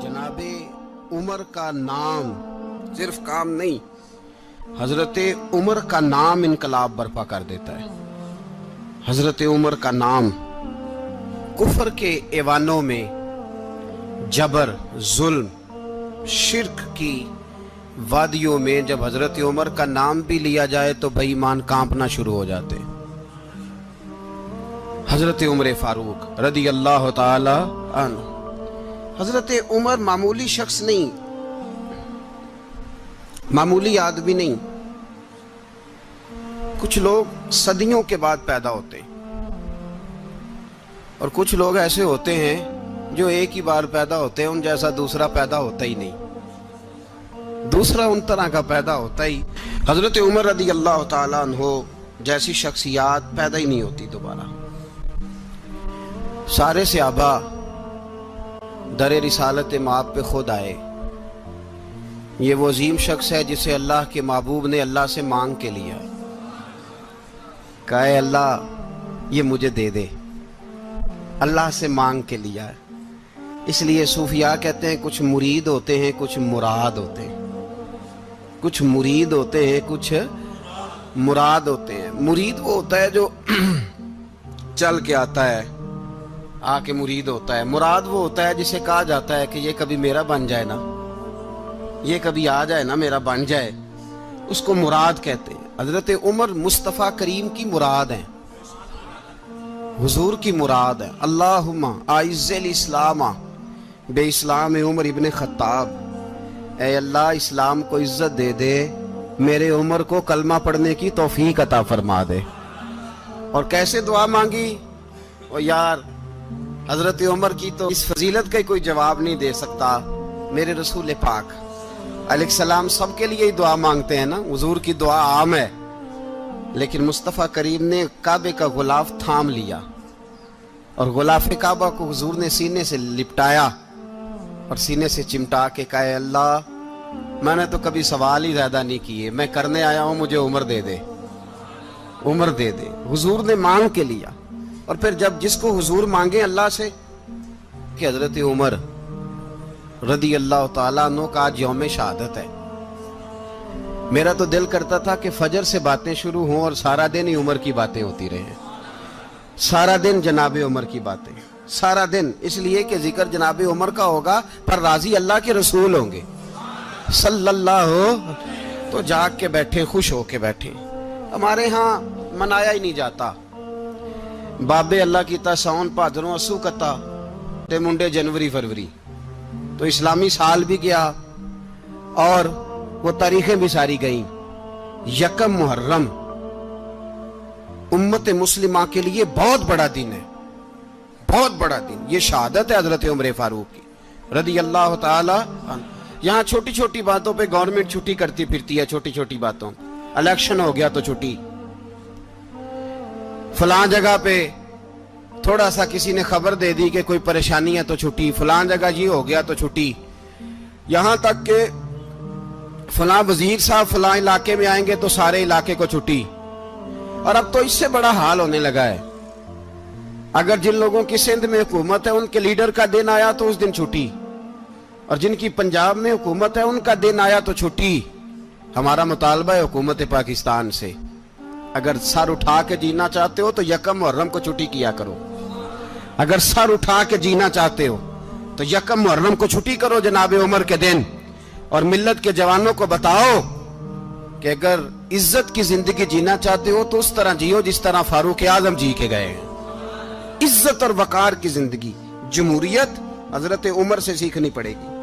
जनाब उमर का नाम सिर्फ काम नहीं, हजरत उमर का नाम इनकलाब बर्पा कर देता है। हजरत उमर का नाम कुफर के ऐवानों में, जबर, जुल्म, शिर्क की वादियों में जब हजरत उमर का नाम भी लिया जाए तो बेईमान कांपना शुरू हो जाते। हजरत उमर फारूक रदी अल्लाह ताला अन्हु। हजरत उमर मामूली शख्स नहीं, मामूली आदमी नहीं। कुछ लोग सदियों के बाद पैदा होते हैं और कुछ लोग ऐसे होते हैं जो एक ही बार पैदा होते हैं, उन जैसा दूसरा पैदा होता ही नहीं, दूसरा उन तरह का पैदा होता ही। हजरत उमर रदी अल्लाह ताला अन्हु जैसी शख्सियात पैदा ही नहीं होती दोबारा। सारे सहाबा दर रिसालत माप पे खुद आए। ये वो अजीम शख्स है जिसे अल्लाह के महबूब ने अल्लाह से मांग के लिया, कहा अल्लाह ये मुझे दे दे, अल्लाह से मांग के लिया है। इसलिए सूफिया कहते हैं कुछ मुरीद होते हैं, कुछ मुराद होते हैं। कुछ मुरीद होते हैं, कुछ मुराद होते हैं। मुरीद वो होता है जो चल के आता है, आके मुरीद होता है। मुराद वो होता है जिसे कहा जाता है कि ये कभी मेरा बन जाए ना, ये कभी आ जाए ना, मेरा बन जाए, उसको मुराद कहते हैं। हजरत उमर मुस्तफ़ा करीम की मुराद है, हुजूर की मुराद है। अल्लाहुम्मा आइज़्ज़िल इस्लामा बे इस्लाम उमर इब्न खत्ताब। ऐ अल्लाह इस्लाम को इज्जत दे दे, मेरे उमर को कलमा पढ़ने की तौफीक अता फरमा दे। और कैसे दुआ मांगी? और यार हजरत उमर की तो इस फजीलत का कोई जवाब नहीं दे सकता। मेरे रसूल पाक अलैहिस्सलाम सबके लिए ही दुआ मांगते हैं ना, हुजूर की दुआ आम है, लेकिन मुस्तफ़ा करीम ने काबे का गुलाफ थाम लिया और गुलाफ काबा को हुजूर ने सीने से लिपटाया और सीने से चिमटा के कहा अल्लाह मैंने तो कभी सवाल ही ज्यादा नहीं किए, मैं करने आया हूं, मुझे उम्र दे दे, उम्र दे दे। हुजूर ने मांग के लिया। और फिर जब जिसको हुजूर मांगे अल्लाह से कि हजरत उमर रदी अल्लाह ताला अन्हु का आज यौम शहादत है, मेरा तो दिल करता था कि फजर से बातें शुरू हों और सारा दिन ही उमर की बातें होती रहे, सारा दिन जनाब उमर की बातें, सारा दिन। इसलिए कि जिक्र जनाब उमर का होगा पर राजी अल्लाह के रसूल होंगे सल्लल्लाहु, तो जाग के बैठे, खुश होके बैठे। हमारे यहाँ मनाया ही नहीं जाता। बाबे अल्लाह की साउन भादरों असू कता ते मुंडे जनवरी फरवरी, तो इस्लामी साल भी गया और वो तारीखें भी सारी गई। यकम मुहर्रम उम्मत मुस्लिमा के लिए बहुत बड़ा दिन है, बहुत बड़ा दिन। ये शहादत है हजरत उमर फारूक की रदी अल्लाह ताला। यहाँ छोटी छोटी बातों पे गवर्नमेंट छुट्टी करती फिरती है, छोटी छोटी बातों। इलेक्शन हो गया तो छुट्टी, फलां जगह पे थोड़ा सा किसी ने खबर दे दी कि कोई परेशानी है तो छुट्टी, फलां जगह ये हो गया तो छुट्टी। यहां तक के फलां वजीर साहब फलां इलाके में आएंगे तो सारे इलाके को छुट्टी। और अब तो इससे बड़ा हाल होने लगा है, अगर जिन लोगों की सिंध में हुकूमत है उनके लीडर का दिन आया तो उस दिन छुट्टी, और जिनकी पंजाब में हुकूमत है उनका दिन आया तो छुट्टी। हमारा मुतालबा है हुकूमत पाकिस्तान से, अगर सर उठा के जीना चाहते हो तो यकम मुहर्रम को छुट्टी किया करो। अगर सर उठा के जीना चाहते हो तो यकम मुहर्रम को छुट्टी करो जनाब उमर के दिन। और मिल्लत के जवानों को बताओ कि अगर इज्जत की जिंदगी जीना चाहते हो तो उस तरह जियो जिस तरह फारूक आजम जी के गए। इज्जत और वकार की जिंदगी, जमहूरियत हजरत उमर से सीखनी पड़ेगी।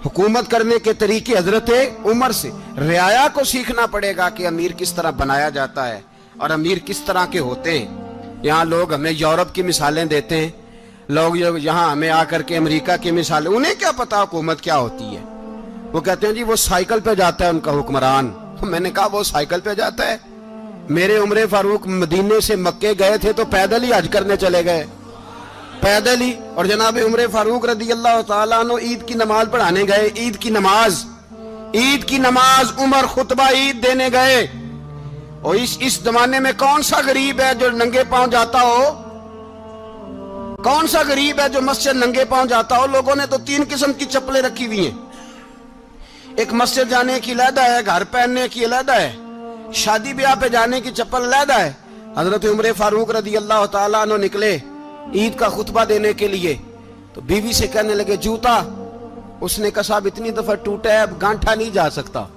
हुकूमत करने के तरीके हजरत उमर से, रियाया को सीखना पड़ेगा कि अमीर किस तरह बनाया जाता है और अमीर किस तरह के होते हैं। यहाँ लोग हमें यूरोप की मिसालें देते हैं, लोग यहाँ हमें आकर के अमेरिका की मिसालें, उन्हें क्या पता हुकूमत क्या होती है। वो कहते हैं जी वो साइकिल पे जाता है उनका हुक्मरान। मैंने कहा वो साइकिल पे जाता है? मेरे उमर फारूक मदीने से मक्के गए थे तो पैदल ही हज करने चले गए, पैदल ही। और जनाब उमर फारूक रदी अल्लाह ताला अन्हु ईद की नमाज पढ़ाने गए, ईद की नमाज उमर खुतबा ईद देने गए। और इस जमाने में कौन सा गरीब है जो नंगे पांव जाता हो? कौन सा गरीब है जो मस्जिद नंगे पांव जाता हो? लोगों ने तो 3 किस्म की चप्पलें रखी हुई हैं। एक मस्जिद जाने की अलहदा है, घर पहनने की अलहदा है, शादी ब्याह पे जाने की चप्पल अलहदा है। हजरत उमर फारूक रदी अल्लाह ताला अन्हु निकले ईद का खुतबा देने के लिए, तो बीवी से कहने लगे जूता। उसने कहा साहब इतनी दफा टूटा है अब गांठा नहीं जा सकता,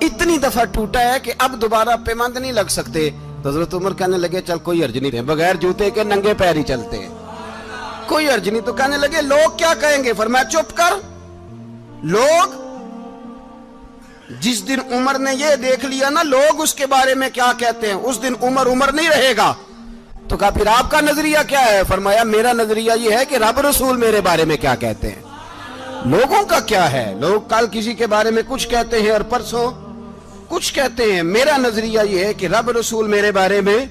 इतनी दफा टूटा है कि अब दोबारा पेमंद नहीं लग सकते। तो हजरत उमर कहने लगे चल कोई अर्ज नहीं, बगैर जूते के नंगे पैर ही चलते हैं, कोई अर्ज नहीं। तो कहने लगे लोग क्या कहेंगे? फरमाया चुप कर। लोग, जिस दिन उमर ने ये देख लिया ना लोग उसके बारे में क्या कहते हैं, उस दिन उमर उमर नहीं रहेगा। तो कहा फिर आपका नजरिया क्या है? फरमाया मेरा नजरिया ये है कि रब रसूल मेरे बारे में क्या कहते हैं। लोगों का क्या है? लोग कल किसी के बारे में कुछ कहते हैं और परसों कुछ कहते हैं। मेरा नजरिया ये है कि रब रसूल मेरे बारे में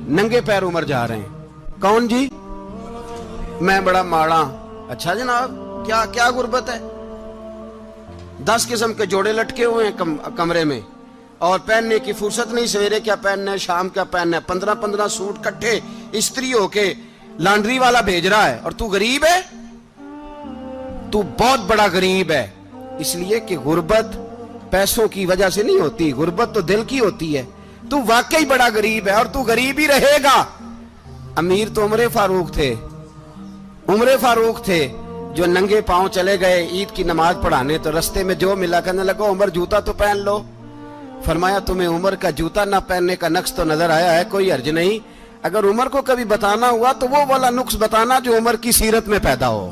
नंगे पैर उमर जा रहे हैं। कौन जी? मैं बड़ा माड़ा। अच्छा जनाब, क्या क्या गुर्बत है? 10 किस्म के जोड़े लटके हुए हैं कमरे में और पहनने की फुर्सत नहीं। सवेरे क्या पहनना है, शाम क्या पहनना है, 15-15 सूट कट्ठे इस्त्री होके लॉन्ड्री वाला भेज रहा है। और तू गरीब है, तू बहुत बड़ा गरीब है। इसलिए कि गुर्बत पैसों की वजह से नहीं होती, गुर्बत तो दिल की होती है। तू वाकई बड़ा गरीब है और तू गरीब ही रहेगा। अमीर तो उमर फारूक थे, उमर फारूक थे जो नंगे पांव चले गए ईद की नमाज पढ़ाने। तो रस्ते में जो मिला कहने लगा उमर जूता तो पहन लो। फरमाया तुम्हें उमर का जूता ना पहनने का नक्श तो नजर आया है, कोई अर्ज नहीं। अगर उमर को कभी बताना हुआ तो वो वाला नुक्स बताना जो उमर की सीरत में पैदा हो,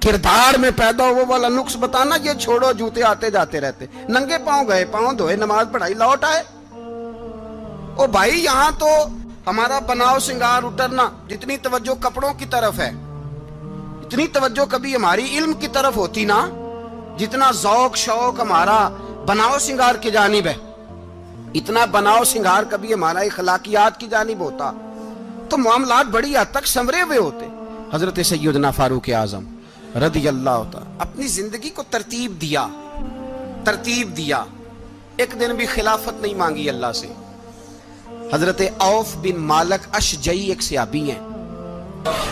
किरदार में पैदा हो, वो वाला नुक्स बताना। ये छोड़ो जूते आते जाते रहते, नंगे पांव गए, पांव धोए, नमाज पढ़ाई, लौट आए। ओ भाई यहां तो हमारा बनाव श्रृंगार उतरना, जितनी तवज्जो कपड़ों की तरफ है इतनी तवज्जो कभी हमारी इल्म की तरफ होती ना, जितना जौक शौक हमारा बनाव श्रृंगार की जानिब है, इतना बनाव श्रृंगार कभी हमारा इखलाकियात की जानिब होता तो मामलात बड़ी हद तक संवरे हुए होते। हजरत सैयदना फारूक आजम रदी अल्लाह तआला अपनी जिंदगी को तरतीब दिया। एक दिन भी खिलाफत नहीं मांगी अल्लाह से। हजरत औफ बिन मालिक अशजई एक सहाबी हैं।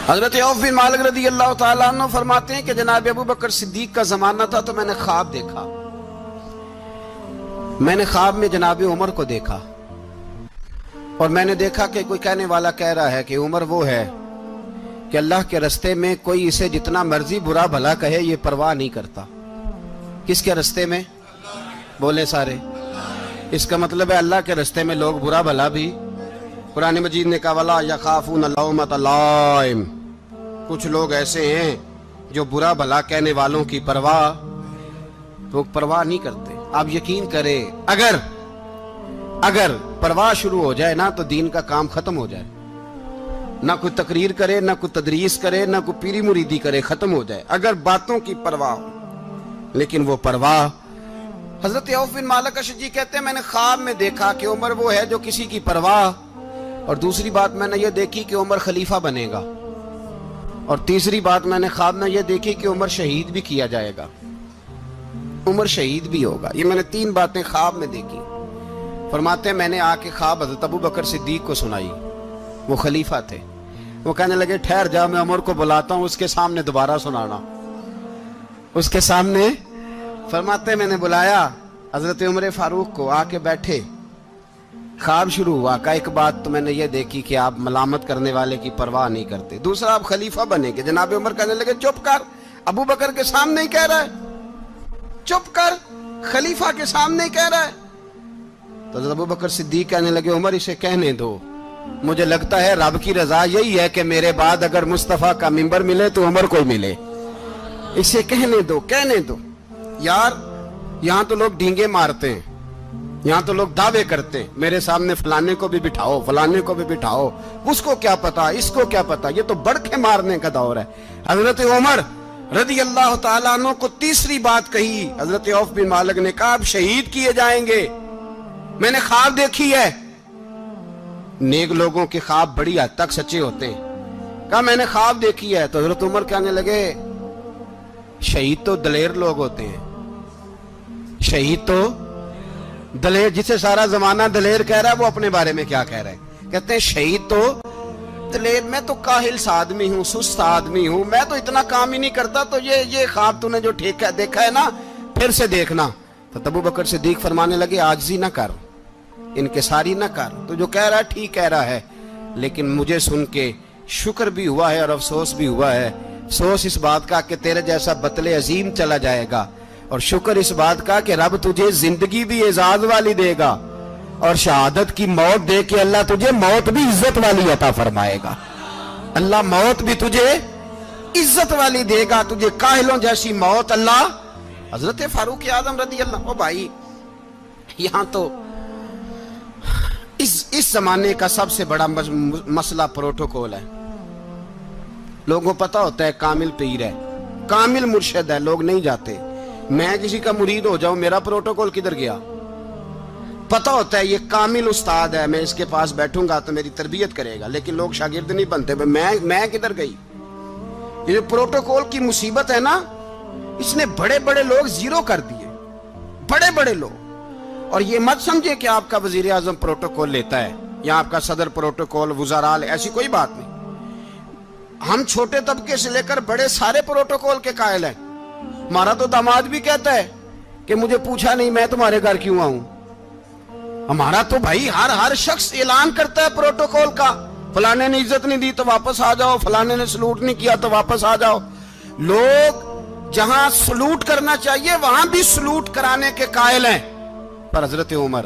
हजरत औफ बिन मालिक रदी अल्लाह तआला अन्हु फरमाते हैं कि जनाब अबू बकर सिद्दीक का जमाना था तो मैंने ख्वाब देखा। मैंने ख्वाब में जनाब उमर को देखा और मैंने देखा कि कोई कहने वाला कह रहा है कि उमर वो है कि अल्लाह के रास्ते में कोई इसे जितना मर्जी बुरा भला कहे ये परवाह नहीं करता। किसके रास्ते में? बोले सारे। इसका मतलब है अल्लाह के रास्ते में लोग बुरा भला भी। कुरान मजीद ने कहा वला यखाफून लौमत लाइम, कुछ लोग ऐसे हैं जो बुरा भला कहने वालों की परवाह नहीं करते। आप यकीन करें अगर परवाह शुरू हो जाए ना तो दीन का काम खत्म हो जाए। ना कोई तकरीर करे, ना कोई तदरीस करे, ना कोई पीरी मुरीदी करे, खत्म हो जाए अगर बातों की परवाह हो। लेकिन वो परवाह, हजरत औफ बिन मालिक अशजी कहते हैं मैंने ख्वाब में देखा कि उमर वो है जो किसी की परवाह, और दूसरी बात मैंने ये देखी कि उमर खलीफा बनेगा, और तीसरी बात मैंने ख्वाब में ये देखी कि उमर शहीद भी किया जाएगा, उमर शहीद भी होगा। ये मैंने 3 बातें ख्वाब में देखी। फरमाते हैं मैंने आके ख्वाब हजरत अबू बकर सिद्दीक को सुनाई, वो खलीफा थे। वो कहने लगे ठहर जा, मैं उमर को बुलाता हूं, उसके सामने दोबारा सुनाना। उसके सामने फरमाते मैंने बुलाया हजरत उमर फारूक को, आके बैठे, ख्वाब शुरू हुआ। का एक बात तो मैंने ये देखी कि आप मलामत करने वाले की परवाह नहीं करते, दूसरा आप खलीफा बनेंगे। जनाब उमर कहने लगे चुप कर, अबू बकर के सामने ही कह रहा है, चुप कर, खलीफा के सामने ही कह रहा है। तो अबू बकर सिद्दीक कहने लगे उमर इसे कहने दो, मुझे लगता है रब की रजा यही है कि मेरे बाद अगर मुस्तफा का मिंबर मिले तो उमर को मिले, इसे कहने दो। यार यहां तो लोग डींगे मारते हैं, यहां तो लोग दावे करते हैं, मेरे सामने फलाने को भी बिठाओ, फलाने को भी बिठाओ, उसको क्या पता, इसको क्या पता, ये तो बड़खे मारने का दौर है। हजरत उमर रदी अल्लाह तआला अन्हु को तीसरी बात कही। हजरत औफ बिन मालिक ने कहा आप शहीद किए जाएंगे, मैंने ख्वाब देखी है। नेक लोगों के ख्वाब बड़ी हद तक सच्चे होते हैं। कहा मैंने ख्वाब देखी है। तो हजरत उमर कहने लगे शहीद तो दलेर लोग होते हैं, शहीद तो दलेर, जिसे सारा जमाना दलेर कह रहा है वो अपने बारे में क्या कह रहे हैं? कहते हैं शहीद तो تلے میں تو کاہل سا آدمی ہوں، سست آدمی ہوں، میں تو اتنا کام ہی نہیں کرتا، تو یہ خواب تو نے جو دیکھا ہے نا پھر سے دیکھنا۔ تو ابو بکر صدیق فرمانے لگے عاجزی نہ کر، انکساری نہ کر، تو جو کہہ رہا ہے ٹھیک کہہ رہا ہے، لیکن مجھے سن کے شکر بھی ہوا ہے اور افسوس بھی ہوا ہے۔ افسوس اس بات کا کہ تیرے جیسا بطل عظیم چلا جائے گا، اور شکر اس بات کا کہ رب تجھے زندگی بھی اعزاز والی دے گا، اور شہادت کی موت دے کے اللہ تجھے موت بھی عزت والی عطا فرمائے گا۔ اللہ موت بھی تجھے عزت والی دے گا، تجھے کاہلوں جیسی موت اللہ۔ حضرت فاروق اعظم رضی اللہ، او بھائی یہاں تو اس زمانے کا سب سے بڑا مسئلہ پروٹوکول ہے۔ لوگوں پتہ ہوتا ہے کامل پیر ہے، کامل مرشد ہے، لوگ نہیں جاتے۔ میں کسی کا مرید ہو جاؤں، میرا پروٹوکول کدھر گیا؟ پتہ ہوتا ہے یہ کامل استاد ہے، میں اس کے پاس بیٹھوں گا تو میری تربیت کرے گا، لیکن لوگ شاگرد نہیں بنتے۔ میں کدھر گئی؟ یہ جو پروٹوکول کی مصیبت ہے نا، اس نے بڑے بڑے لوگ زیرو کر دیے، بڑے بڑے لوگ۔ اور یہ مت سمجھے کہ آپ کا وزیر اعظم پروٹوکول لیتا ہے یا آپ کا صدر پروٹوکول، وزراء، ایسی کوئی بات نہیں۔ ہم چھوٹے طبقے سے لے کر بڑے سارے پروٹوکول کے قائل ہیں۔ ہمارا تو داماد بھی کہتا ہے کہ مجھے پوچھا نہیں، میں تمہارے گھر کیوں آؤں؟ ہمارا تو بھائی ہر شخص اعلان کرتا ہے پروٹوکول کا، فلانے نے عزت نہیں دی تو واپس آ جاؤ، فلانے نے سلوٹ نہیں کیا تو واپس آ جاؤ۔ لوگ جہاں سلوٹ کرنا چاہیے وہاں بھی سلوٹ کرانے کے قائل ہیں۔ پر حضرت عمر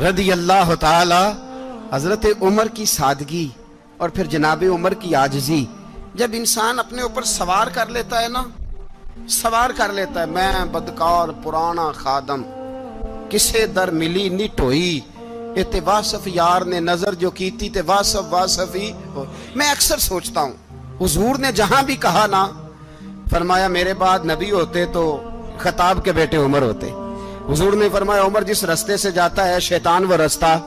رضی اللہ تعالی، حضرت عمر کی سادگی اور پھر جناب عمر کی عاجزی، جب انسان اپنے اوپر سوار کر لیتا ہے نا، سوار کر لیتا ہے، میں بدکار پرانا خادم، کسے در ملی نی ٹوئی، تے واصف یار نے نظر جو کیتی تے واصف ہی۔ میں اکثر سوچتا ہوں حضور نے جہاں بھی کہا نا، فرمایا میرے بعد نبی ہوتے تو خطاب کے بیٹے عمر ہوتے۔ حضور نے فرمایا عمر جس رستے سے جاتا ہے شیطان وہ رستہ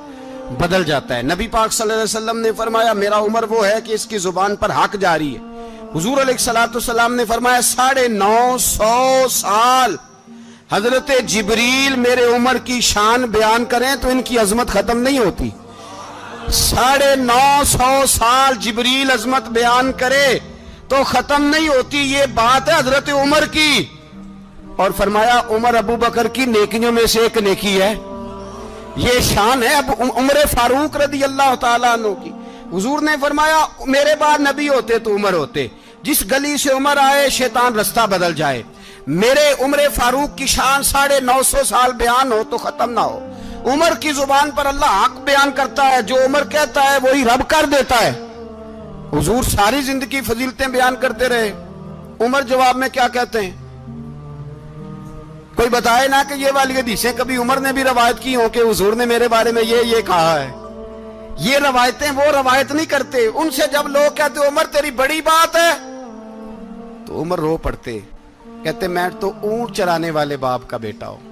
بدل جاتا ہے۔ نبی پاک صلی اللہ علیہ وسلم نے فرمایا میرا عمر وہ ہے کہ اس کی زبان پر حق جاری ہے۔ حضور علیہ السلام نے فرمایا 950 سال حضرت جبریل میرے عمر کی شان بیان کریں تو ان کی عظمت ختم نہیں ہوتی۔ 950 سال جبریل عظمت بیان کرے تو ختم نہیں ہوتی۔ یہ بات ہے حضرت عمر کی، اور فرمایا عمر ابو بکر کی نیکیوں میں سے ایک نیکی ہے، یہ شان ہے اب عمر فاروق رضی اللہ تعالیٰ عنہ کی۔ حضور نے فرمایا میرے بعد نبی ہوتے تو عمر ہوتے، جس گلی سے عمر آئے شیطان رستہ بدل جائے۔ میرے عمر فاروق کی شان 950 سال بیان ہو تو ختم نہ ہو۔ عمر کی زبان پر اللہ حق بیان کرتا ہے، جو عمر کہتا ہے وہی رب کر دیتا ہے۔ حضور ساری زندگی فضیلتیں بیان کرتے رہے، عمر جواب میں کیا کہتے ہیں؟ کوئی بتائے نا کہ یہ والی حدیثیں کبھی عمر نے بھی روایت کی ہوں کہ حضور نے میرے بارے میں یہ کہا ہے۔ یہ روایتیں وہ روایت نہیں کرتے۔ ان سے جب لوگ کہتے عمر تیری بڑی بات ہے تو عمر رو پڑتے، کہتے میں تو اونٹ چرانے والے باپ کا بیٹا ہوں،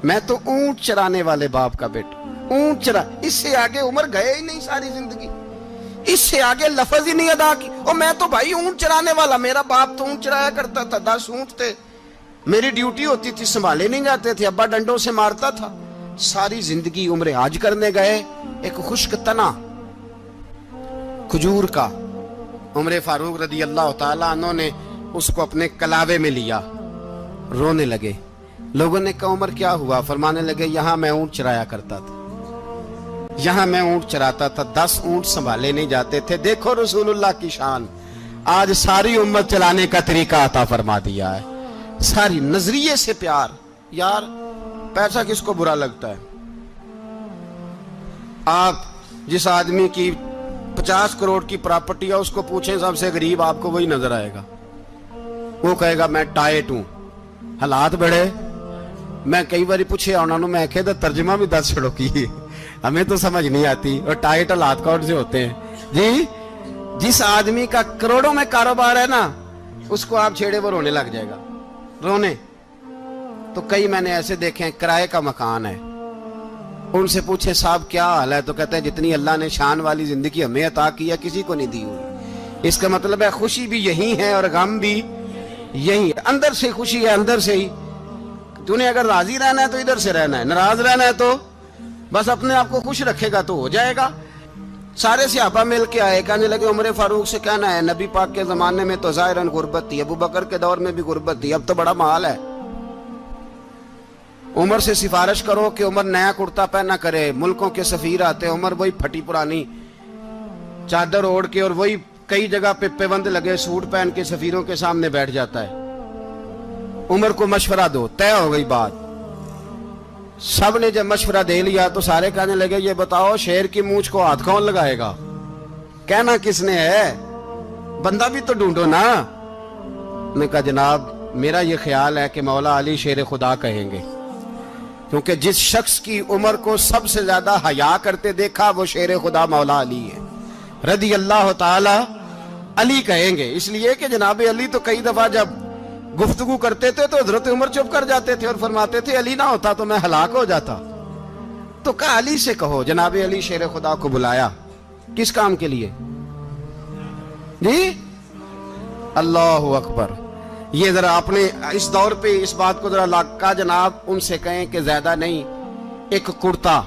میں تو اونٹ چرانے والے باپ کا بیٹا، اونٹ چرا۔ اس سے آگے عمر گئے ہی نہیں ساری زندگی، اس سے آگے لفظ ہی نہیں ادا کی۔ اور میں تو بھائی اونٹ چرانے والا، میرا باپ تو اونٹ چرایا کرتا تھا، 10 اونٹ تھے، میری ڈیوٹی ہوتی تھی، سنبھالے نہیں جاتے تھے، ابا ڈنڈوں سے مارتا تھا۔ ساری زندگی عمر حج کرنے گئے، ایک خشک تنا کھجور کا عمر فاروق رضی اللہ تعالیٰ عنہ نے اس کو اپنے کلاوے میں لیا، رونے لگے۔ لوگوں نے کہا عمر کیا ہوا؟ فرمانے لگے یہاں میں اونٹ چرایا کرتا تھا، یہاں میں اونٹ چراتا تھا، 10 اونٹ سنبھالے نہیں جاتے تھے۔ دیکھو رسول اللہ کی شان، آج ساری امت چلانے کا طریقہ عطا فرما دیا ہے، ساری نظریے سے پیار۔ یار پیسہ کس کو برا لگتا ہے؟ آپ جس آدمی کی 50 کروڑ کی پراپرٹی ہے اس کو پوچھیں سب سے غریب، آپ کو وہی نظر آئے گا۔ وہ کہے گا میں ٹائٹ ہوں، حالات بڑے۔ میں کئی باری پوچھے انہوں نے، میں کہتا ترجمہ بھی 10 چھڑوں کی، ہمیں تو سمجھ نہیں آتی، اور ٹائٹ حالات کون سے ہوتے ہیں جی؟ جس آدمی کا کروڑوں میں کاروبار ہے نا، اس کو آپ چھیڑے وہ رونے لگ جائے گا، رونے۔ تو کئی میں نے ایسے دیکھے ہیں کرائے کا مکان ہے، ان سے پوچھے صاحب کیا حال ہے، تو کہتے ہیں جتنی اللہ نے شان والی زندگی ہمیں عطا کی ہے کسی کو نہیں دی ہوئی۔ اس کا مطلب ہے خوشی بھی یہی ہے اور غم بھی یہی ہے، اندر سے خوشی ہے، اندر سے ہی۔ تو نے اگر راضی رہنا ہے تو ادھر سے رہنا ہے، ناراض رہنا ہے تو بس اپنے آپ کو خوش رکھے گا تو ہو جائے گا۔ सारे सहाबा मिल के आए, कहने लगे उमर फारूक से कहना है नबी पाक के जमाने में तो ज़ाहिरन गुर्बत थी, अबू बकर के दौर में भी गुर्बत थी, अब तो बड़ा माल है। उमर से सिफारिश करो कि उमर नया कुर्ता पहना करे। मुल्कों के सफीर आते हैं, उमर वही फटी पुरानी चादर ओढ़ के और वही कई जगह पे पेबंद लगे सूट पहन के सफीरों के सामने बैठ जाता है। उमर को मशवरा दो, तय हो गई बात। सब ने जब मशवरा दे लिया तो सारे कहने लगे ये बताओ शेर की मूंछ को हाथ कौन लगाएगा, कहना किसने है, बंदा भी तो ढूंढो ना। ने कहा जनाब मेरा ये ख्याल है कि मौला अली शेर खुदा कहेंगे, क्योंकि जिस शख्स की उमर को सबसे ज्यादा हया करते देखा वो शेर खुदा मौला अली है, रदी अल्लाह ताला अली कहेंगे। इसलिए कि जनाब अली तो कई दफा जब गुफ्तगू करते थे तो हजरत उमर चुप कर जाते थे और फरमाते थे अली ना होता तो मैं हलाक हो जाता। तो कहा अली से कहो। जनाब अली शेर खुदा को बुलाया, किस काम के लिए जी? अल्लाह अकबर। ये जरा आपने इस दौर पे इस बात को जरा लाका जनाब उनसे कहें कि ज्यादा नहीं, एक कुर्ता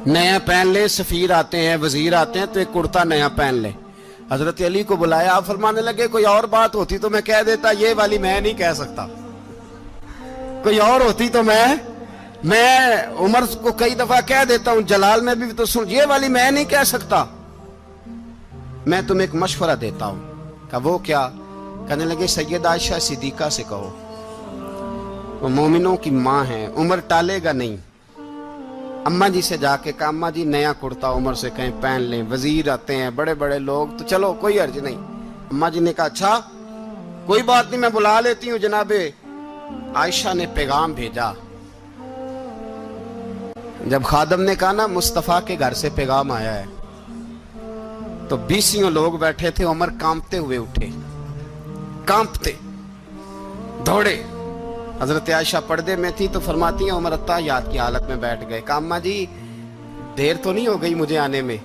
नया पहन ले, सफीर आते हैं वजीर आते हैं तो एक कुर्ता नया पहन ले। हजरत अली को बुलाया, आप फरमाने लगे कोई और बात होती तो मैं कह देता, ये वाली मैं नहीं कह सकता। कोई और होती तो मैं उमर को कई दफा कह देता हूं, जलाल में भी तो सुन, ये वाली मैं नहीं कह सकता। मैं तुम्हें एक मशवरा देता हूं। कहा वो क्या? कहने लगे सैयद आयशा सिद्दीका से कहो, वो मोमिनों की मां है, उमर टालेगा नहीं। अम्मा जी से जाके कहा अम्मा जी नया कुर्ता उमर से कहीं पहन लें, वजीर आते हैं बड़े बड़े लोग तो चलो कोई अर्ज नहीं। अम्मा जी ने कहा अच्छा कोई बात नहीं मैं बुला लेती हूँ। जनाबे आयशा ने पैगाम भेजा। जब खादम ने कहा ना मुस्तफा के घर से पैगाम आया है, तो 20 लोग बैठे थे। उमर कांपते हुए उठे, कांपते दौड़े। हजरत आयशा पर्दे में थी तो फरमाती हैं उमर अत्ताहियात की हालत में बैठ गए। कहा अम्मा जी देर तो नहीं हो गई मुझे आने में?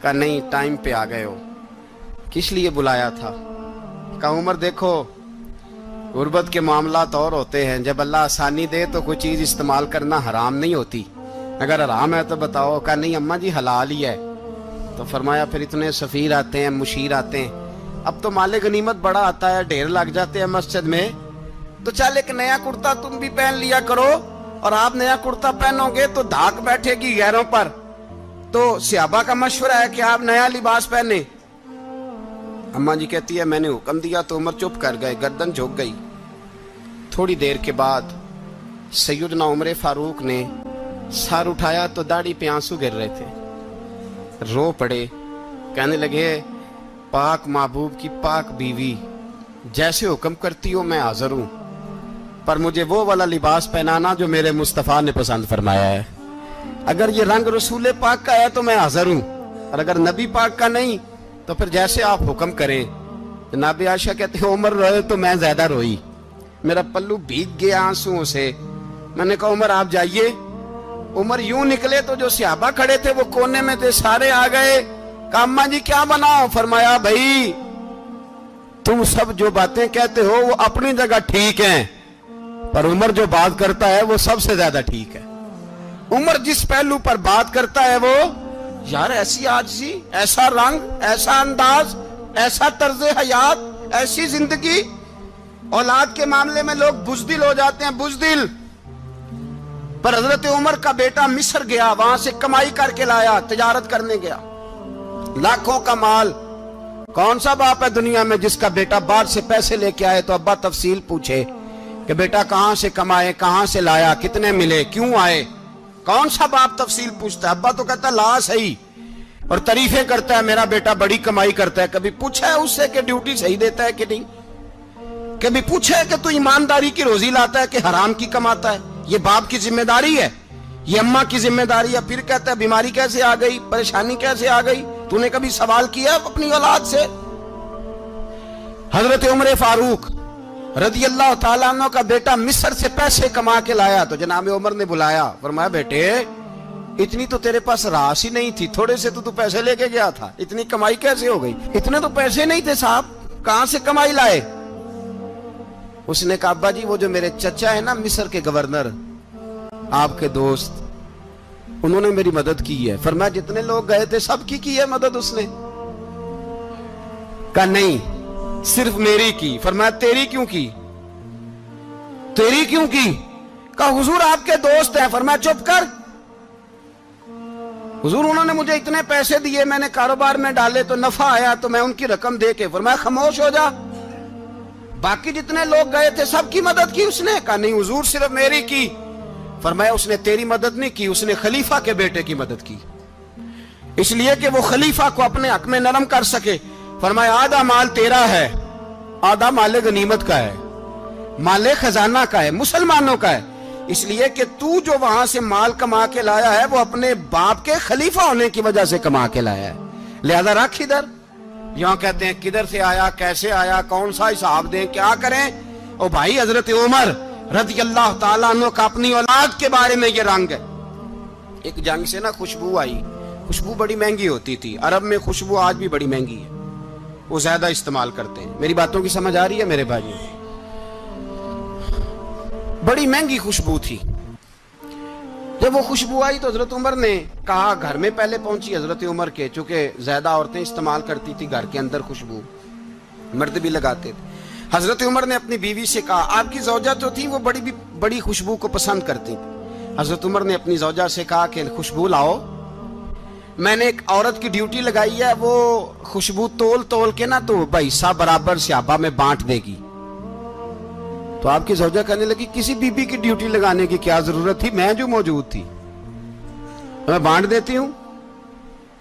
कहा नहीं टाइम पे आ गए हो। किस लिए बुलाया था? कहा उमर देखो गुर्बत के मामलात और होते हैं, जब अल्लाह आसानी दे तो कोई चीज इस्तेमाल करना हराम नहीं होती, अगर हराम है तो बताओ। कहा नहीं अम्मा जी हलाल ही है। तो फरमाया फिर इतने सफीर आते हैं मुशीर आते हैं, अब तो माले गनीमत बड़ा आता है, ढेर लग जाते हैं मस्जिद में, तो चल एक नया कुर्ता तुम भी पहन लिया करो, और आप नया कुर्ता पहनोगे तो धाक बैठेगी गैरों पर। तो सहाबा का मशवरा है कि आप नया लिबास पहने। अम्मा जी कहती है मैंने हुक्म दिया तो उमर चुप कर गए, गर्दन झुक गई। थोड़ी देर के बाद सैयदना उमर फारूक ने सर उठाया तो दाढ़ी पे आंसू गिर रहे थे, रो पड़े। कहने लगे पाक महबूब की पाक बीवी, जैसे हुक्म करती हो मैं हाजिर हूं, पर मुझे वो वाला लिबास पहनाना जो मेरे मुस्तफा ने पसंद फरमाया है। अगर ये रंग रसूल पाक का है तो मैं हाजिर हूं, और अगर नबी पाक का नहीं तो फिर जैसे आप हुक्म करें। जनाब आयशा कहते हैं उमर रोए तो मैं ज्यादा रोई, मेरा पल्लू भीग गया आंसुओं से। मैंने कहा उमर आप जाइए। उमर यूं निकले तो जो सहाबा खड़े थे वो कोने में थे, सारे आ गए। कहा अम्मा जी क्या बनाओ? फरमाया भाई तुम सब जो बातें कहते हो वो अपनी जगह ठीक हैं, पर उमर जो बात करता है वो सबसे ज्यादा ठीक है। उमर जिस पहलू पर बात करता है वो यार ऐसी आजिज़ी, ऐसा रंग, ऐसा अंदाज, ऐसा तर्ज हयात, ऐसी जिंदगी। औलाद के मामले में लोग बुज़दिल हो जाते हैं, बुज़दिल। पर हजरत उमर का बेटा मिस्र गया, वहां से कमाई करके लाया, तिजारत करने गया, लाखों का माल। कौन सा बाप है दुनिया में जिसका बेटा बाहर से पैसे लेके आए तो अब्बा तफसील पूछे कि बेटा कहां से कमाए, कहां से लाया, कितने मिले, क्यों आए? कौन सा बाप तफसील पूछता है? अब्बा तो कहता ला सही और तारीफें करता है मेरा बेटा बड़ी कमाई करता है। कभी पूछा है उससे कि ड्यूटी सही देता है कि नहीं? कभी पूछा है कि तू ईमानदारी की रोजी लाता है कि हराम की कमाता है? ये बाप की जिम्मेदारी है, ये अम्मा की जिम्मेदारी है। फिर कहता है बीमारी कैसे आ गई, परेशानी कैसे आ गई? तूने कभी सवाल किया अपनी औलाद से? हजरत उमर फारूक रदी अल्लाह ताला अन्हु का बेटा मिस्र से पैसे कमा के लाया तो जनाब उमर ने बुलाया, फरमाया बेटे इतनी तो तेरे पास रास ही नहीं थी, थोड़े से तो तू पैसे लेके गया था, इतनी कमाई कैसे हो गई? इतने तो पैसे नहीं थे साहब, कहां से कमाई लाए? उसने कहा अब्बा जी वो जो मेरे चचा है ना मिस्र के गवर्नर, आपके दोस्त, انہوں نے میری مدد کی ہے. فرمایا جتنے لوگ گئے تھے سب کی ہے مدد اس نے؟ کہا نہیں صرف میری کی. فرمایا تیری کیوں کی؟ تیری کیوں کی؟ کہا حضور آپ کے دوست ہیں. فرمایا چپ کر حضور انہوں نے مجھے اتنے پیسے دیے, میں نے کاروبار میں ڈالے تو نفع آیا تو میں ان کی رقم دے کے. فرمایا خاموش ہو جا, باقی جتنے لوگ گئے تھے سب کی مدد کی اس نے؟ کہا نہیں حضور صرف میری کی. فرمایا اس نے تیری مدد نہیں کی, اس نے خلیفہ کے بیٹے کی مدد کی, اس لیے کہ وہ خلیفہ کو اپنے حق میں نرم کر سکے. فرمایا آدھا مال تیرا ہے, آدھا مال غنیمت کا ہے, مال خزانہ کا ہے, مسلمانوں کا ہے, اس لیے کہ تو جو وہاں سے مال کما کے لایا ہے وہ اپنے باپ کے خلیفہ ہونے کی وجہ سے کما کے لایا ہے, لہذا رکھ ادھر. یہاں کہتے ہیں کدھر سے آیا, کیسے آیا, کون سا حساب دیں, کیا کریں؟ او بھائی حضرت عمر رضی اللہ تعالیٰ عنہ کا اپنی اولاد کے بارے میں یہ رنگ ہے. ایک جنگ سے نا خوشبو آئی, خوشبو بڑی مہنگی ہوتی تھی, عرب میں خوشبو آج بھی بڑی مہنگی ہے, وہ زیادہ استعمال کرتے ہیں. میری باتوں کی سمجھ آ رہی ہے میرے بھائی؟ بڑی مہنگی خوشبو تھی. جب وہ خوشبو آئی تو حضرت عمر نے کہا, گھر میں پہلے پہنچی حضرت عمر کے, چونکہ زیادہ عورتیں استعمال کرتی تھی گھر کے اندر خوشبو, مرد بھی لگاتے تھے. حضرت عمر نے اپنی بیوی سے کہا, آپ کی زوجہ تو تھی وہ بڑی خوشبو کو پسند کرتی تھی. حضرت عمر نے اپنی زوجہ سے کہا کہ خوشبو لاؤ, میں نے ایک عورت کی ڈیوٹی لگائی ہے, وہ خوشبو تول کے نا تو حصہ برابر صحابہ میں بانٹ دے گی. تو آپ کی زوجہ کہنے لگی کسی بی بی کی ڈیوٹی لگانے کی کیا ضرورت تھی, میں جو موجود تھی میں بانٹ دیتی ہوں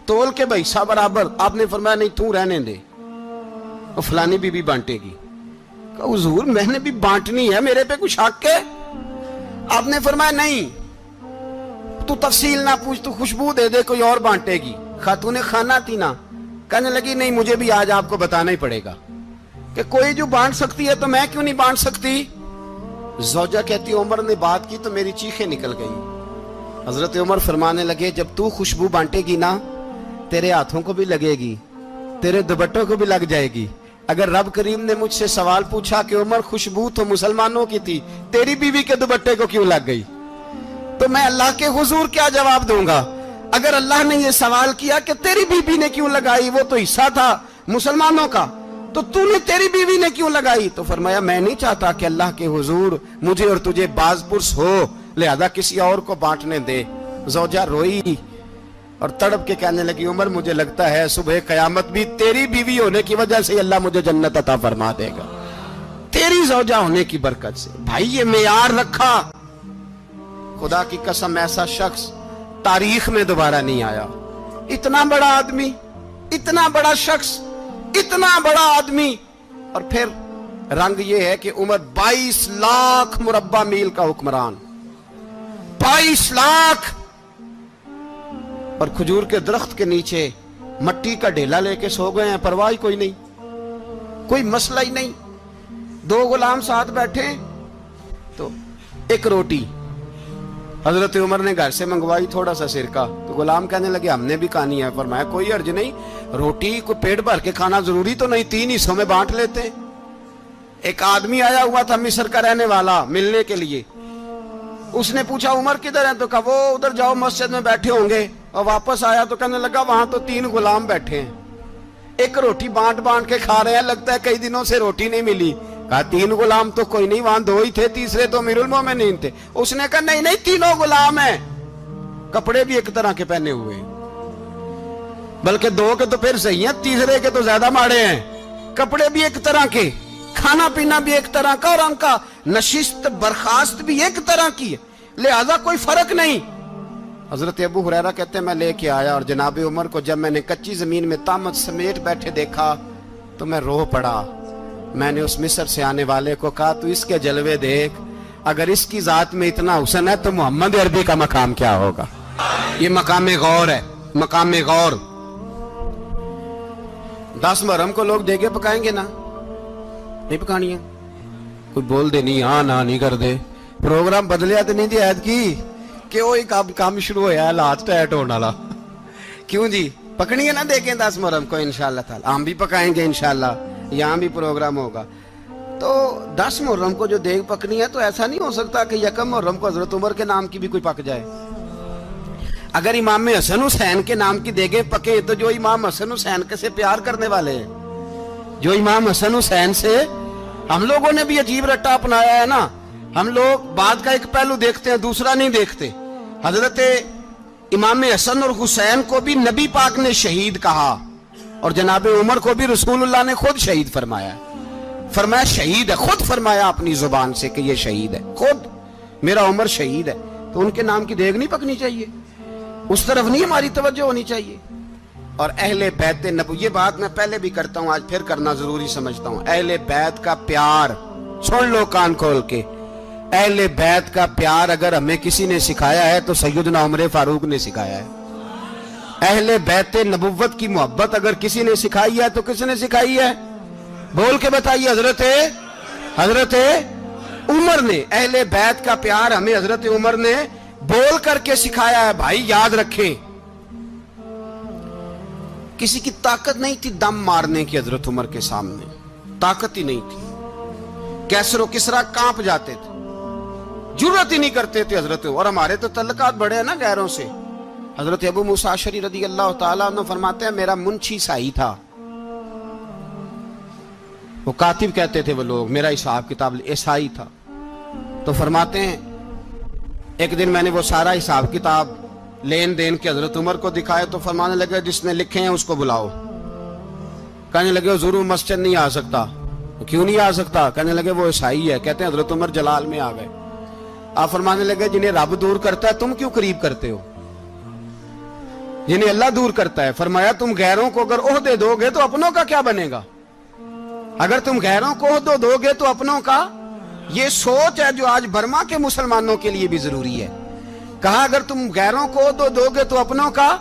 تول کے حصہ برابر. آپ نے فرمایا نہیں تو رہنے دے, وہ فلانی بی بی بانٹے گی. کہا حضور میں نے بھی بانٹنی ہے, میرے پہ کچھ حق ہے؟ آپ نے فرمایا نہیں تو تفصیل نہ پوچھ, تو خوشبو دے دے, کوئی اور بانٹے گی. خاتون خانہ تھی نا, کہنے لگی نہیں مجھے بھی آج آپ کو بتانا ہی پڑے گا کہ کوئی جو بانٹ سکتی ہے تو میں کیوں نہیں بانٹ سکتی. زوجہ کہتی عمر نے بات کی تو میری چیخیں نکل گئی. حضرت عمر فرمانے لگے جب تو خوشبو بانٹے گی نا تیرے ہاتھوں کو بھی لگے گی, تیرے دوپٹوں کو بھی لگ جائے گی. اگر رب کریم نے مجھ سے سوال پوچھا کہ عمر خوشبو تو مسلمانوں کی تھی, تیری بیوی کے دوپٹے کو کیوں لگ گئی, تو میں اللہ کے حضور کیا جواب دوں گا؟ اگر اللہ نے یہ سوال کیا کہ تیری بیوی نے کیوں لگائی, وہ تو حصہ تھا مسلمانوں کا, تو تو نے تیری بیوی نے کیوں لگائی؟ تو فرمایا میں نہیں چاہتا کہ اللہ کے حضور مجھے اور تجھے باز پرس ہو, لہذا کسی اور کو بانٹنے دے. زوجہ روئی اور تڑپ کے کہنے لگی عمر مجھے لگتا ہے صبح قیامت بھی تیری بیوی ہونے کی وجہ سے اللہ مجھے جنت عطا فرما دے گا, تیری زوجہ ہونے کی برکت سے. بھائی یہ معیار رکھا, خدا کی قسم ایسا شخص تاریخ میں دوبارہ نہیں آیا. اتنا بڑا آدمی, اتنا بڑا شخص, اتنا بڑا آدمی, اور پھر رنگ یہ ہے کہ عمر 22 لاکھ مربع میل کا حکمران, 22 لاکھ, اور کھجور کے درخت کے نیچے مٹی کا ڈھیلا لے کے سو گئے ہیں, پرواہ کوئی نہیں, کوئی مسئلہ ہی نہیں. 2 غلام ساتھ بیٹھے تو ایک روٹی حضرت عمر نے گھر سے منگوائی, تھوڑا سا سرکہ, تو غلام کہنے لگے ہم نے بھی کھانی ہے. فرمایا کوئی حرج نہیں, روٹی کو پیٹ بھر کے کھانا ضروری تو نہیں, 3 حصوں میں بانٹ لیتے. ایک آدمی آیا ہوا تھا مصر کا رہنے والا ملنے کے لیے, اس نے پوچھا عمر کدھر ہیں, تو کہا وہ ادھر جاؤ مسجد میں بیٹھے ہوں گے. اور واپس آیا تو کہنے لگا وہاں تو 3 غلام بیٹھے ہیں, ایک روٹی بانٹ کے کھا رہے ہیں, لگتا ہے کئی دنوں سے روٹی نہیں ملی. کہا 3 غلام تو کوئی نہیں, وہاں 2 ہی تھے, تیسرے تو امیر المومنین تھے. اس نے کہا نہیں 3 غلام ہیں, کپڑے بھی ایک طرح کے پہنے ہوئے, بلکہ 2 کے تو پھر صحیح ہیں, تیسرے کے تو زیادہ ماڑے ہیں. کپڑے بھی ایک طرح کے, کھانا پینا بھی ایک طرح کا, اور ان کا نشست برخاست بھی ایک طرح کی ہے, لہذا کوئی فرق نہیں. حضرت ابو ہریرہ کہتے ہیں میں لے کے آیا, اور جناب عمر کو جب میں نے کچی زمین میں تامت سمیٹ بیٹھے دیکھا تو میں رو پڑا. میں نے اس مصر سے آنے والے کو کہا تو اس کے جلوے دیکھ, اگر اس کی ذات میں اتنا حسن ہے تو محمد عربی کا مقام کیا ہوگا. یہ مقام غور ہے, مقام غور. 10 محرم کو لوگ دیگے پکائیں گے نا, نہیں پکانی ہے, کوئی بول دے نہیں, ہاں نہ نہیں کر دے, پروگرام بدلیا تو نہیں دی عید کی کہ وہ ایک کام شروع ہویا ہے لات ٹیٹ ہونے والا. کیوں جی, پکنی ہے نا دیکھیں 10 محرم کو انشاءاللہ تعالی, ہم بھی پکائیں گے انشاءاللہ, یہاں بھی پروگرام ہوگا. تو 10 محرم کو جو دیگ پکنی ہے تو ایسا نہیں ہو سکتا کہ 1 محرم کو حضرت عمر کے نام کی بھی کوئی پک جائے. اگر امام حسن حسین کے نام کی دیگیں پکے تو جو امام حسن حسین کے سے پیار کرنے والے ہیں، جو امام حسن حسین سے، ہم لوگوں نے بھی عجیب رٹا اپنایا ہے نا، ہم لوگ بات کا ایک پہلو دیکھتے ہیں دوسرا نہیں دیکھتے۔ حضرت امام حسن اور حسین کو بھی نبی پاک نے شہید کہا، اور جناب عمر کو بھی رسول اللہ نے خود شہید فرمایا، فرمایا شہید ہے، خود فرمایا اپنی زبان سے کہ یہ شہید ہے، خود میرا عمر شہید ہے۔ تو ان کے نام کی دیگ نہیں پکنی چاہیے، اس طرف نہیں ہماری توجہ ہونی چاہیے۔ اور اہل بیت نبوی، یہ بات میں پہلے بھی کرتا ہوں، آج پھر کرنا ضروری سمجھتا ہوں، اہل بیت کا پیار، سن لو کان کھول کے، اہل بیت کا پیار اگر ہمیں کسی نے سکھایا ہے تو سیدنا عمر فاروق نے سکھایا ہے۔ اہل بیت نبوت کی محبت اگر کسی نے سکھائی ہے تو کس نے سکھائی ہے؟ بول کے بتائیے، حضرت عمر نے۔ اہل بیت کا پیار ہمیں حضرت عمر نے بول کر کے سکھایا ہے۔ بھائی یاد رکھیں، کسی کی طاقت نہیں تھی دم مارنے کی حضرت عمر کے سامنے، طاقت ہی نہیں تھی، کیسر و کسرا کانپ جاتے تھے، جرأت ہی نہیں کرتے تھے حضرت۔ اور ہمارے تو تعلقات بڑے ہیں نا غیروں سے۔ حضرت ابو موسیٰ اشعری رضی اللہ تعالیٰ عنہ فرماتے ہیں میرا منشی عیسائی تھا، وہ کاتب کہتے تھے وہ لوگ، میرا حساب کتاب عیسائی تھا۔ تو فرماتے ہیں ایک دن میں نے وہ سارا حساب کتاب لین دین کے حضرت عمر کو دکھائے تو فرمانے لگے جس نے لکھے ہیں اس کو بلاؤ۔ کہنے لگے ضرور مسجد نہیں آ سکتا۔ کیوں نہیں آ سکتا؟ کہنے لگے وہ عیسائی ہے۔ کہتے ہیں حضرت عمر جلال میں آ گئے۔ آپ فرمانے لگے جنہیں رب دور کرتا ہے تم کیوں قریب کرتے ہو؟ جنہیں اللہ دور کرتا ہے۔ فرمایا تم غیروں کو اگر عہدے دو گے تو اپنوں کا کیا بنے گا؟ اگر تم غیروں کو عہدے دو گے تو اپنوں کا۔ یہ سوچ ہے جو آج برما کے مسلمانوں کے لیے بھی ضروری ہے۔ کہا اگر تم غیروں کو عہدے دو گے تو اپنوں کا۔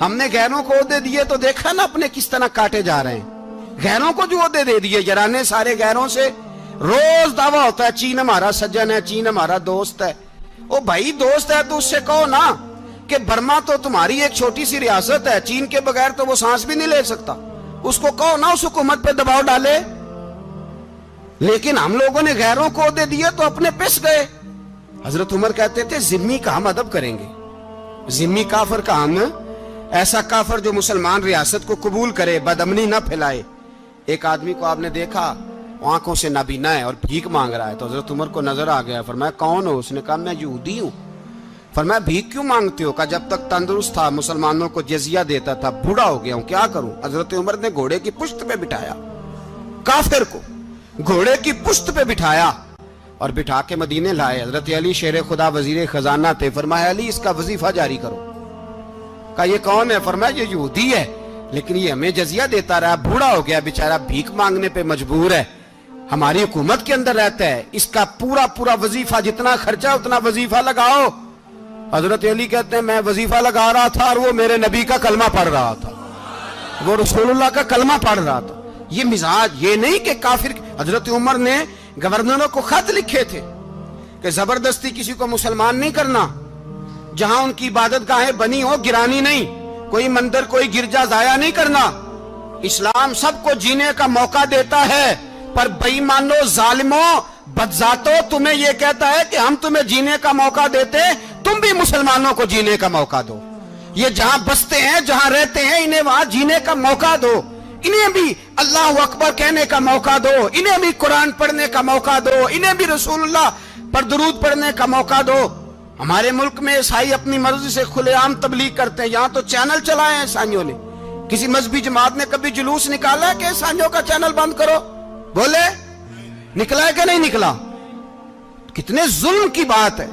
ہم نے غیروں کو عہدے دیے تو دیکھا نا اپنے کس طرح کاٹے جا رہے ہیں۔ غیروں کو جو عہدے دے دیے یارانے سارے غیروں سے، روز دعویٰ ہوتا ہے چین ہمارا سجن ہے، چین ہمارا دوست ہے۔ او بھائی دوست ہے تو اس سے کہو نا کہ برما تو تمہاری ایک چھوٹی سی ریاست ہے، چین کے بغیر تو وہ سانس بھی نہیں لے سکتا، اس کو کہو نا اس حکومت پہ دباؤ ڈالے۔ لیکن ہم لوگوں نے غیروں کو عہدے دیے تو اپنے پس گئے۔ حضرت عمر کہتے تھے ذمی کا ہم ادب کریں گے، ذمی کافر کا ہم، ایسا کافر جو مسلمان ریاست کو قبول کرے، بدامنی نہ پھیلائے۔ ایک آدمی کو آپ نے دیکھا آنکھوں سے نابینا ہے اور بھیک مانگ رہا ہے، تو حضرت عمر کو نظر آ گیا، فرمایا کون ہو؟ اس نے کہا میں یہودی ہوں۔ فرمایا بھیک کیوں مانگتے ہو؟ کہا جب تک تندرست تھا مسلمانوں کو جزیہ دیتا تھا، بوڑھا ہو گیا ہوں کیا کروں؟ حضرت عمر نے گھوڑے کی پشت پہ بٹھایا، کافر کو گھوڑے کی پشت پہ بٹھایا اور بٹھا کے مدینے لائے۔ حضرت علی شیر خدا وزیر خزانہ تھے، فرمایا علی اس کا وظیفہ جاری کرو۔ کہا یہ کون ہے؟ فرمایا یہ یہودی ہے لیکن یہ ہمیں جزیہ دیتا رہا، بوڑھا ہو گیا بیچارہ، بھیک مانگنے پہ مجبور ہے، ہماری حکومت کے اندر رہتا ہے، اس کا پورا وظیفہ جتنا خرچہ اتنا وظیفہ لگاؤ۔ حضرت علی کہتے ہیں میں وظیفہ لگا رہا تھا اور وہ میرے نبی کا کلمہ پڑھ رہا تھا، وہ رسول اللہ کا کلمہ پڑھ رہا تھا۔ یہ مزاج، یہ نہیں کہ کافر۔ حضرت عمر نے گورنروں کو خط لکھے تھے کہ زبردستی کسی کو مسلمان نہیں کرنا، جہاں ان کی عبادت گاہیں بنی ہو گرانی نہیں، کوئی مندر کوئی گرجا ضائع نہیں کرنا۔ اسلام سب کو جینے کا موقع دیتا ہے، پر بے ایمانو ظالمو بدذاتو تمہیں یہ کہتا ہے کہ ہم تمہیں جینے کا موقع دیتے، تم بھی مسلمانوں کو جینے کا موقع دو۔ یہ جہاں بستے ہیں جہاں رہتے ہیں انہیں وہاں جینے کا موقع دو، انہیں بھی اللہ اکبر کہنے کا موقع دو، انہیں بھی قرآن پڑھنے کا موقع دو، انہیں بھی رسول اللہ پر درود پڑھنے کا موقع دو۔ ہمارے ملک میں عیسائی اپنی مرضی سے کھلے عام تبلیغ کرتے ہیں، یہاں تو چینل چلائے ہیں عیسائیوں نے۔ کسی مذہبی جماعت نے کبھی جلوس نکالا ہے کہ عیسائیوں کا چینل بند کرو؟ بولے نکلا ہے کہ نہیں نکلا؟ کتنے ظلم کی بات ہے۔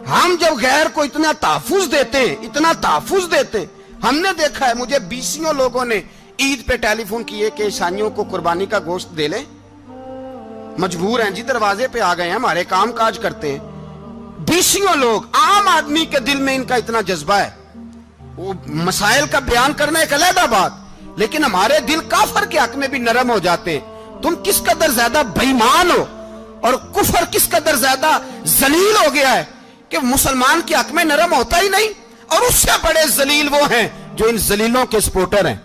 ہم جب غیر کو اتنا تحفظ دیتے ہیں، اتنا تحفظ دیتے ہیں، ہم نے دیکھا ہے، مجھے بیسیوں لوگوں نے عید پہ ٹیلی فون کیے کہ عیسائیوں کو قربانی کا گوشت دے لیں، مجبور ہیں جی، دروازے پہ آ گئے ہیں، ہمارے کام کاج کرتے ہیں۔ بیسیوں لوگ، عام آدمی کے دل میں ان کا اتنا جذبہ ہے، وہ مسائل کا بیان کرنا ایک علیحدہ بات، لیکن ہمارے دل کافر کے حق میں بھی نرم ہو جاتے ہیں۔ تم کس قدر زیادہ بے ایمان ہو اور کفر کس قدر زیادہ ذلیل ہو گیا ہے کہ مسلمان کے حق میں نرم ہوتا ہی نہیں۔ اور اس سے بڑے ذلیل وہ ہیں جو ان ذلیلوں کے سپورٹر ہیں،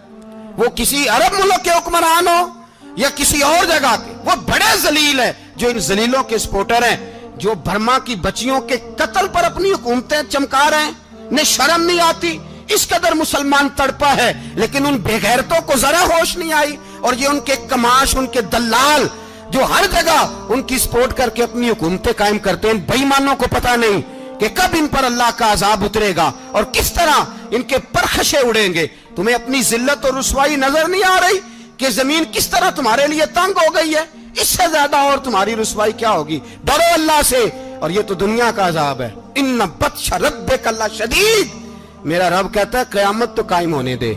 وہ کسی عرب ملک کے حکمران ہو یا کسی اور جگہ کے، وہ بڑے ذلیل ہیں جو ان ذلیلوں کے سپورٹر ہیں، جو برما کی بچیوں کے قتل پر اپنی حکومتیں چمکا رہے ہیں، ने शर्म नहीं आती, इस कदर मुसलमान तड़पा है, लेकिन उन बेगैरतों को जरा होश नहीं आई। और ये उनके कमाश, उनके दलाल जो हर जगह उनकी सपोर्ट करके अपनी हुकूमतें कायम करते हैं, बेईमानों को पता नहीं कि कब इन पर अल्लाह का अजाब उतरेगा और किस तरह इनके परखशे उड़ेंगे। तुम्हें अपनी जिल्लत और रुसवाई नजर नहीं आ रही कि जमीन किस तरह तुम्हारे लिए तंग हो गई है? इससे ज्यादा और तुम्हारी रुसवाई क्या होगी? डरो अल्लाह से, और ये तो दुनिया का अजाब है। इन्ना बत्श रब्बिक शदीद, मेरा रब कहता है क़यामत तो कायम होने दे।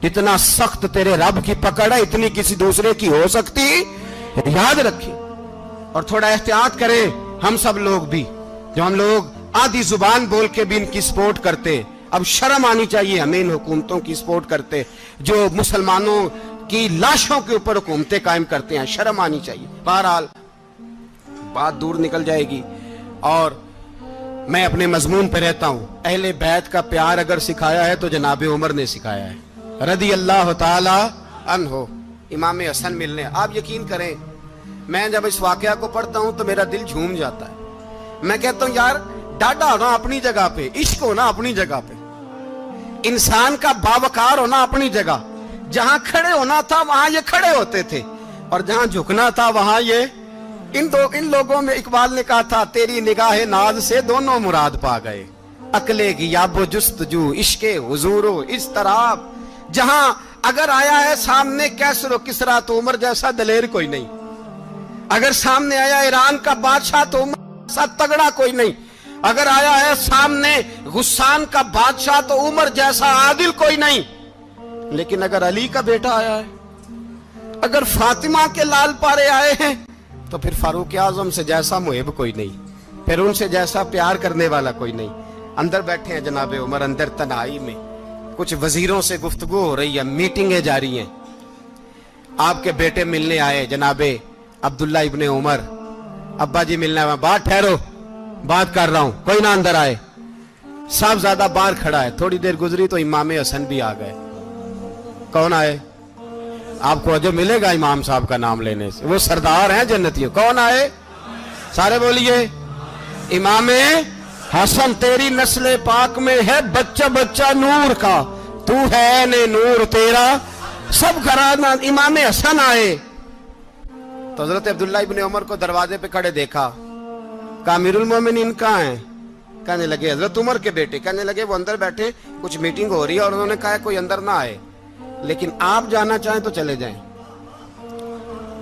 जितना सख्त तेरे रब की पकड़ है, इतनी किसी दूसरे की हो सकती, याद रखिए। और थोड़ा एहतियात करें हम सब लोग भी, जो हम लोग आधी जुबान बोल के भी इनकी सपोर्ट करते। अब शर्म आनी चाहिए हमें इन हुकूमतों की सपोर्ट करते जो मुसलमानों की लाशों के ऊपर हुकूमतें कायम करते हैं, शर्म आनी चाहिए। बहरहाल बात दूर निकल जाएगी और मैं अपने मजमून पे रहता हूं। अहले बैत का प्यार अगर सिखाया है तो जनाब उमर ने सिखाया है, रदी अल्लाह ताला अन्हो, इमाम हसन मिलने। आप यकीन करें, मैं जब इस वाकया को पढ़ता हूं तो मेरा दिल झूम जाता है। मैं कहता हूं यार, डाडा होना अपनी जगह पे, इश्क होना अपनी जगह पे, इंसान का बावकार होना अपनी जगह। जहां खड़े होना था वहां ये खड़े होते थे, और जहां झुकना था वहां ये इन लोगों में इकबाल ने कहा था, तेरी निगाह नाज से दोनों मुराद पा गए, अकले की याबो जुस्तजू इश्के हुजूरो इस तरह। जहां अगर आया है सामने कैसरो किसरा तो उमर जैसा दलेर कोई नहीं, अगर सामने आया ईरान का बादशाह तो उमर जैसा तगड़ा कोई नहीं, अगर आया है सामने गुस्सान का बादशाह तो उमर जैसा आदिल कोई नहीं। लेकिन अगर अली का बेटा आया है, अगर फातिमा के लाल पारे आए हैं, तो फिर फारूक आजम से जैसा मुहिब कोई नहीं, फिर उनसे जैसा प्यार करने वाला कोई नहीं। अंदर बैठे हैं जनाब उमर, अंदर तन्हाई में कुछ वजीरों से गुफ्तगू हो रही है, मीटिंगें जारी हैं। आपके बेटे मिलने आए जनाबे अब्दुल्ला इब्ने उमर, अब्बा जी मिलने आए। बात ठहरो, बात कर रहा हूं, कोई ना अंदर आए। साहबजादा बाहर खड़ा है। थोड़ी देर गुजरी तो इमाम हसन भी आ गए। कौन आए? आपको जो मिलेगा इमाम साहब का नाम लेने से, वो सरदार हैं जन्नतियों। कौन आए? सारे बोलिए, इमाम हसन, तेरी नस्ल पाक में है बच्चा बच्चा नूर का, तू है ने नूर तेरा सब घराना। इमाम हसन आए तो हजरत अब्दुल्ला इब्ने उमर को दरवाजे पे खड़े देखा। कहा अमीरुल मोमिनीन कहाँ हैं? कहने लगे हजरत उमर के बेटे। कहने लगे वो अंदर बैठे, कुछ मीटिंग हो रही है और उन्होंने कहा कोई अंदर ना आए, लेकिन आप जाना चाहें तो चले जाएं,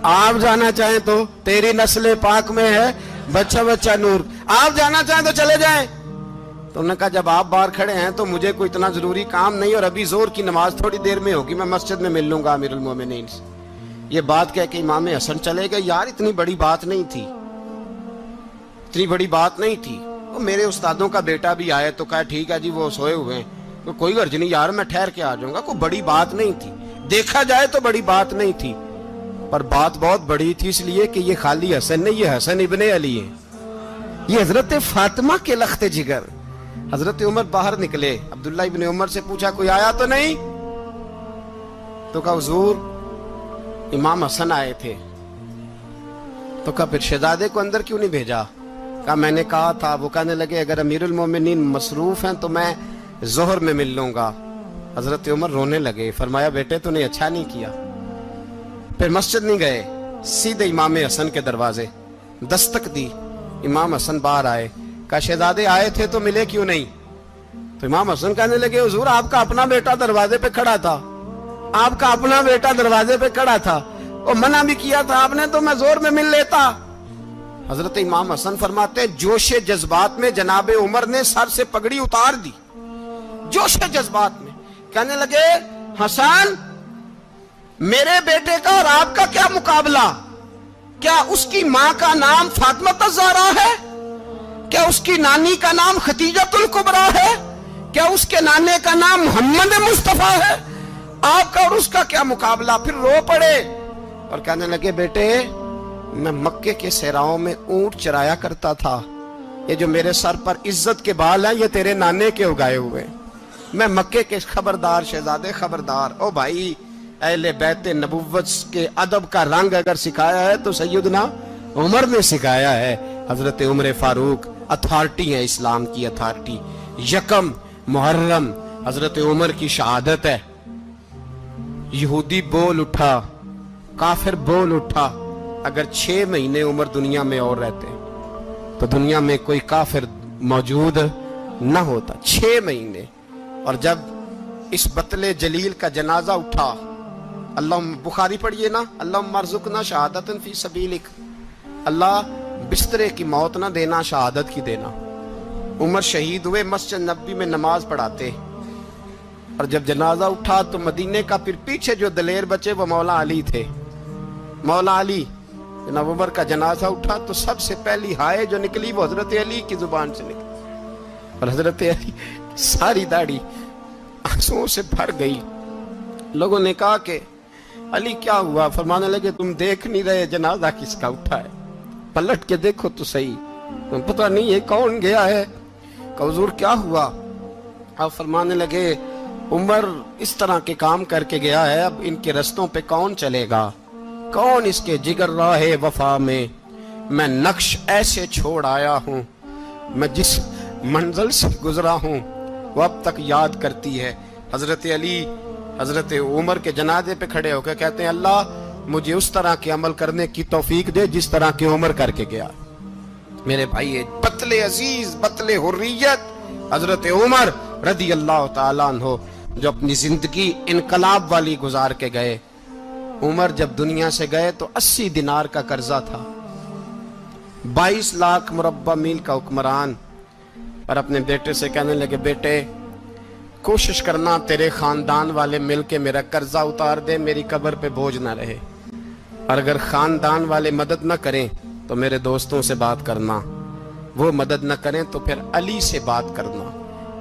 आप जाना चाहें तो, तेरी नस्ल पाक में है बच्चा बच्चा नूर, आप जाना चाहें तो चले जाएं। तो उन्होंने कहा जब आप बाहर खड़े हैं तो मुझे कोई इतना जरूरी काम नहीं, और अभी जोर की नमाज थोड़ी देर में होगी, मैं मस्जिद में मिल लूंगा अमीरुल मोमिनीन से। ये बात कह के इमाम हसन चले गए। यार इतनी बड़ी बात नहीं थी, इतनी बड़ी बात नहीं थी। तो मेरे उस्तादों का बेटा भी आए तो कहा ठीक है जी, वो सोए हुए हैं, तो कोई गर्ज नहीं यार, मैं ठहर के आ जाऊंगा, कोई बड़ी बात नहीं थी। देखा जाए तो बड़ी बात नहीं थी, पर बात बहुत बड़ी थी, इसलिए कि ये खाली हसन नहीं, ये हसन इब्ने अली है, ये हजरत फातिमा के लख्ते जिगर। हजरत उमर बाहर निकले, अब्दुल्ला इब्ने उमर से पूछा कोई आया तो नहीं? तो कहा हुजूर इमाम हसन आए थे। तो कहा फिर शहजादे को अंदर क्यों नहीं भेजा? कहा मैंने कहा था। वो कहने लगे अगर अमीरुल मोमिनीन मसरूफ हैं तो मैं जोहर में मिल लूंगा। हजरत उमर रोने लगे, फरमाया बेटे तूने अच्छा नहीं किया। फिर मस्जिद नहीं गए, सीधे इमाम हसन के दरवाजे दस्तक दी। इमाम हसन बाहर आए, कहा शहजादे आए थे तो मिले क्यों नहीं? तो इमाम हसन कहने लगे हुजूर आपका अपना बेटा दरवाजे पे खड़ा था, आपका अपना बेटा दरवाजे पे खड़ा था, और मना भी किया था आपने, तो मैं जोर में मिल लेता। हजरत इमाम हसन फरमाते जोशे जज्बात में जनाबे उमर ने सर से पगड़ी उतार दी, जोशे जज्बात में। कहने लगे हसन मेरे बेटे का और आपका क्या मुकाबला? क्या उसकी मां का नाम फातिमा ज़हरा है? क्या उसकी नानी का नाम खतीजतुल कुबरा है? क्या उसके नाने का नाम मोहम्मद मुस्तफा है? आपका और उसका क्या मुकाबला? फिर रो पड़े और कहने लगे बेटे मैं मक्के के सहराओं में ऊंट चराया करता था, ये जो मेरे सर पर इज्जत के बाल हैं ये तेरे नाने के उगाए हुए, मैं मक्के के खबरदार शहजादे खबरदार। ओ भाई अहले बैत नबुव्वत के अदब का रंग अगर सिखाया है तो सैयदना उमर ने सिखाया है। हजरत उमर फारूक अथॉरिटी है, इस्लाम की अथॉरिटी। यकम मुहर्रम हजरत उमर की शहादत है। यहूदी बोल उठा, काफिर बोल उठा, अगर 6 महीने उमर दुनिया में और रहते तो दुनिया में कोई काफिर मौजूद न होता। 6 महीने। और जब इस बतले जलील का जनाजा उठा, अल्लाह, बुखारी पढ़िए ना, अल्लाह मरजुकना शहादतन फी सबीलिक, अल्लाह बिस्तरे की मौत ना देना, शहादत की देना। उमर शहीद हुए, मस्जिद नबी में नमाज पढ़ाते, और जब जनाजा उठा तो मदीने का फिर पीछे जो दलेर बचे वो मौला अली थे। मौला अली, जनाब उमर का जनाजा उठा तो सबसे पहली हाय जो निकली वो हजरत अली की जुबान से निकली, और हजरत अली सारी दाढ़ी आंसुओं से भर गई। लोगों ने कहा कि अली क्या हुआ? फरमाने लगे, तुम देख नहीं रहे जनाजा किसका उठा है? पलट के देखो तो सही, तुम पता नहीं है कौन गया है? कहा हुजूर क्या हुआ? आप फरमाने लगे, उमर इस तरह के काम करके गया है, अब इनके रस्तों पे कौन चलेगा? कौन इसके जिगर राहे वफा में? मैं नक्श ऐसे छोड़ आया हूँ, मैं जिस मंजिल से गुजरा हूँ वो अब तक याद करती है। हजरत अली हजरत उमर के जनाजे पे खड़े होकर कहते हैं, अल्लाह मुझे उस तरह के अमल करने की तौफीक दे जिस तरह की उमर करके गया। मेरे भाई, बतले अजीज, बतले हुर्रियत हजरत उमर रदी अल्लाह ताला अन्हु, जो अपनी जिंदगी इनकलाब वाली गुजार के गए। उमर जब दुनिया से गए तो 80 दिनार का कर्जा था। 22 लाख मुरब्बा मील का हुक्मरान। और अपने बेटे से कहने लगे, बेटे कोशिश करना तेरे खानदान वाले मिलके मेरा कर्जा उतार दे, मेरी कब्र पे बोझ ना रहे। और अगर खानदान वाले मदद न करें तो मेरे दोस्तों से बात करना, वो मदद न करें तो फिर अली से बात करना।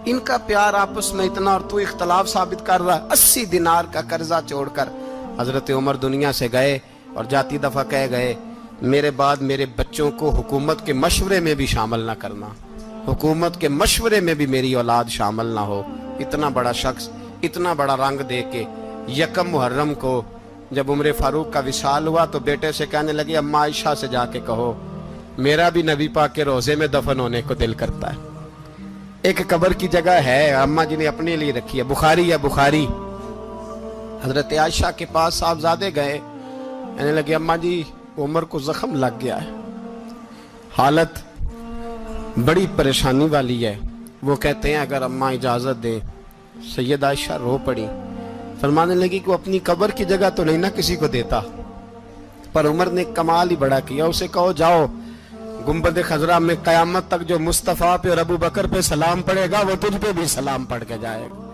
इनका प्यार आपस में इतना, और तू इख्तलाफ साबित कर रहा। 80 दिनार का कर्जा छोड़कर हजरत उमर दुनिया से गए और जाती दफा कह गए, मेरे बाद मेरे बच्चों को हुकूमत के मशवरे में भी शामिल ना करना, हुकूमत के मशवरे में भी मेरी औलाद शामिल ना हो। इतना बड़ा शख्स, इतना बड़ा रंग दे के यकम मुहर्रम को जब उमर फारूक का विसाल हुआ तो बेटे से कहने लगे, अम्मा आयशा से जाके कहो मेरा भी नबी पाक के रोजे में दफन होने को दिल करता है। एक कब्र की जगह है, अम्मा जी ने अपने लिए रखी है, बुखारी है, बुखारी। हजरत आयशा के पास साहबजादे गए, कहने लगे, अम्मा जी उमर को जख्म लग गया है, हालत बड़ी परेशानी वाली है। वो कहते हैं अगर अम्मा इजाजत दे। सैयद आयशा रो पड़ी, फरमाने लगी कि वो अपनी कब्र की जगह तो नहीं ना किसी को देता, पर उमर ने कमाल ही बड़ा किया। उसे कहो जाओ गुंबद खजरा में कयामत तक जो मुस्तफा पे और अबू बकर पे सलाम पड़ेगा वो तुझ पे भी सलाम पढ़ के जाएगा।